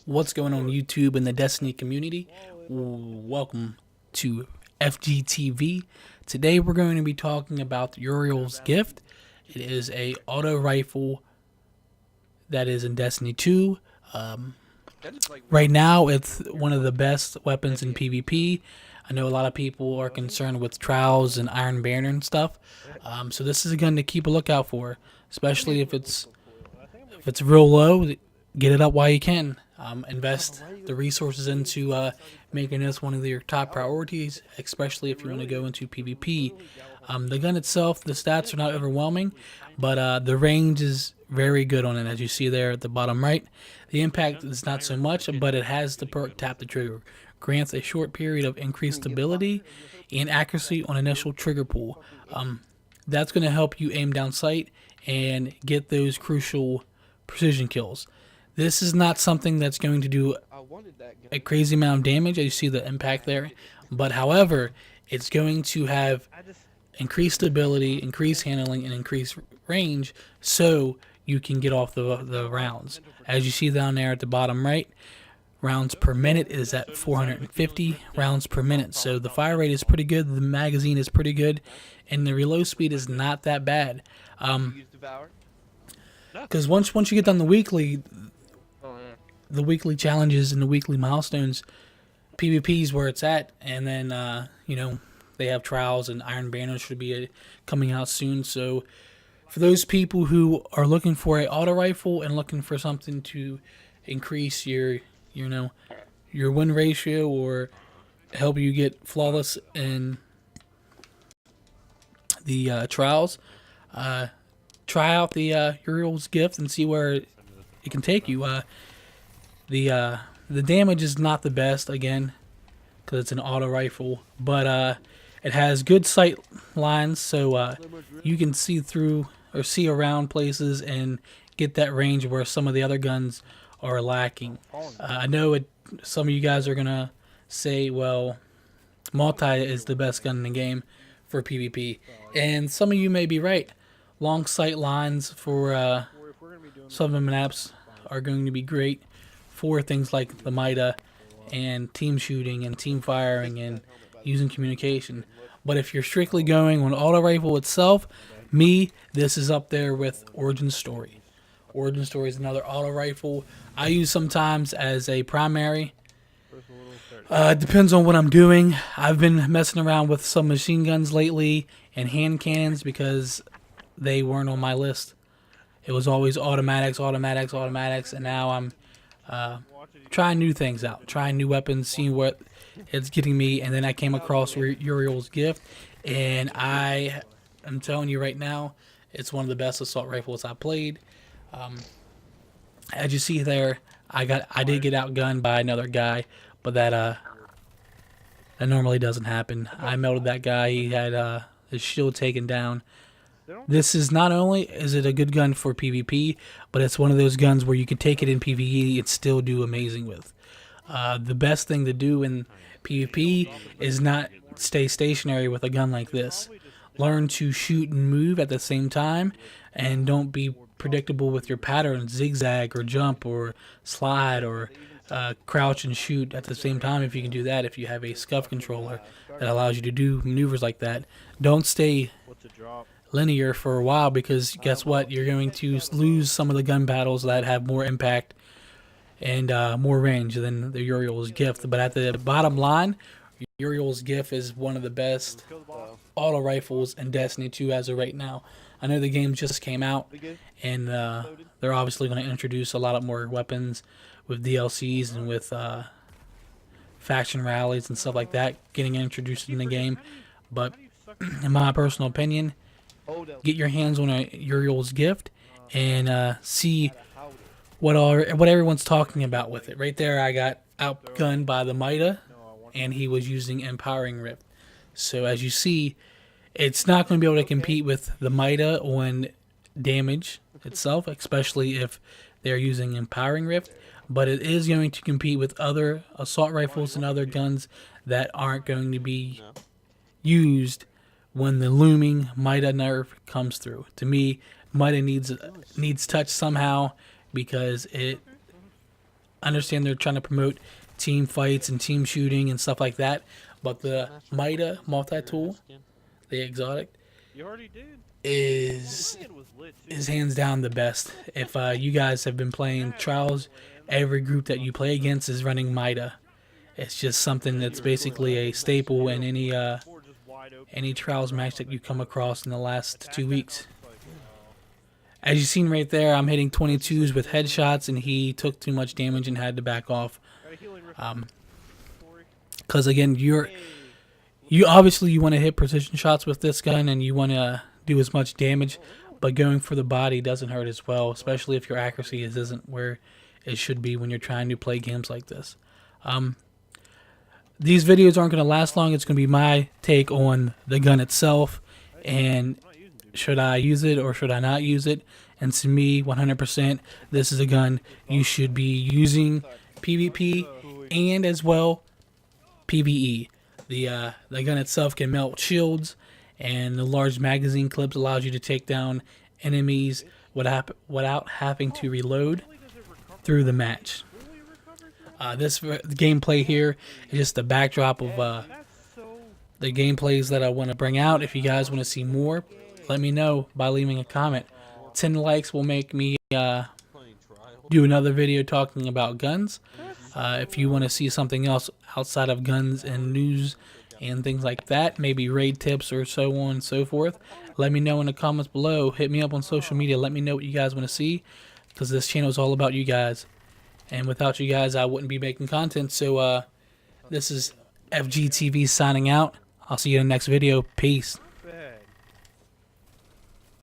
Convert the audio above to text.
What's going on YouTube and the Destiny community? Welcome to FGTV. Today we're going to be talking about Uriel's gift. It is a auto rifle that is in Destiny 2. Right now it's one of the best weapons in PvP. I know a lot of people are concerned with trials and Iron Banner and stuff. So this is a gun to keep a lookout for, especially if it's real low. Get it up while you can. Invest the resources into making this one of your top priorities, especially if you want to go into PvP. The gun itself, the stats are not overwhelming, but the range is very good on it, as you see there at the bottom right. The impact is not so much, but it has the perk Tap the Trigger. Grants a short period of increased stability and accuracy on initial trigger pull. That's going to help you aim down sight and get those crucial precision kills. This is not something that's going to do a crazy amount of damage, as you see the impact there, but however, it's going to have increased stability, increased handling, and increased range, so you can get off the rounds. As you see down there at the bottom right, rounds per minute is at 450 rounds per minute, so the fire rate is pretty good, the magazine is pretty good, and the reload speed is not that bad. Because once you get done the weekly challenges and the weekly milestones, PvP is where it's at, and then they have trials and Iron Banner should be coming out soon. So for those people who are looking for a auto rifle and looking for something to increase your win ratio or help you get flawless in the trials, try out the Uriel's gift and see where it can take you. The damage is not the best, again, because it's an auto rifle, but it has good sight lines, so you can see through or see around places and get that range where some of the other guns are lacking. I know some of you guys are gonna say, well, multi is the best gun in the game for PvP, and some of you may be right. Long sight lines for some of the maps are going to be great for things like the MITA and team shooting and team firing and using communication. But if you're strictly going on auto rifle itself, this is up there with Origin Story. Origin Story is another auto rifle I use sometimes as a primary. It depends on what I'm doing. I've been messing around with some machine guns lately and hand cannons because they weren't on my list. It was always automatics, and now I'm trying new things out, trying new weapons, seeing what it's getting me, and then I came across Uriel's gift, and I'm telling you right now, it's one of the best assault rifles I played. As you see there, I did get outgunned by another guy, but that normally doesn't happen. I melted that guy. He had his shield taken down. This is not only is it a good gun for PvP, but it's one of those guns where you can take it in PvE and still do amazing with. The best thing to do in PvP is not stay stationary with a gun like this. Learn to shoot and move at the same time, and don't be predictable with your pattern, zigzag or jump or slide or crouch and shoot at the same time. If you can do that, if you have a scuff controller that allows you to do maneuvers like that, don't stay linear for a while, because guess what, you're going to lose some of the gun battles that have more impact and more range than the Uriel's gift. But at the bottom line, Uriel's gift is one of the best auto rifles in Destiny 2 as of right now. I know the game just came out, and they're obviously going to introduce a lot of more weapons with DLCs and with faction rallies and stuff like that getting introduced in the game. But in my personal opinion, get your hands on a Uriel's gift and see what everyone's talking about with it. Right there, I got outgunned by the MITA, and he was using Empowering Rift. So as you see, it's not going to be able to compete with the MITA on damage itself, especially if they're using Empowering Rift, but it is going to compete with other assault rifles and other guns that aren't going to be used when the looming MITA nerf comes through. To me, MITA needs touch somehow, because understand they're trying to promote team fights and team shooting and stuff like that, but the Mida multi-tool, the exotic, is hands down the best. If you guys have been playing Trials, every group that you play against is running Mida. It's just something that's basically a staple in any Trials match that you come across in the last 2 weeks. As you've seen right there, I'm hitting 22s with headshots, and he took too much damage and had to back off. Because again, you obviously you want to hit precision shots with this gun, and you want to do as much damage, but going for the body doesn't hurt as well, especially if your accuracy isn't where it should be when you're trying to play games like this. These videos aren't going to last long. It's going to be my take on the gun itself, and should I use it or should I not use it? And to me, 100%, this is a gun you should be using PvP and as well PvE. The gun itself can melt shields, and the large magazine clips allows you to take down enemies without having to reload through the match. This gameplay here is just a backdrop of the gameplays that I want to bring out. If you guys want to see more, let me know by leaving a comment. 10 likes will make me do another video talking about guns. If you want to see something else outside of guns and news and things like that, maybe raid tips or so on and so forth, let me know in the comments below. Hit me up on social media. Let me know what you guys want to see, because this channel is all about you guys. And without you guys, I wouldn't be making content. So this is FGTV signing out. I'll see you in the next video. Peace.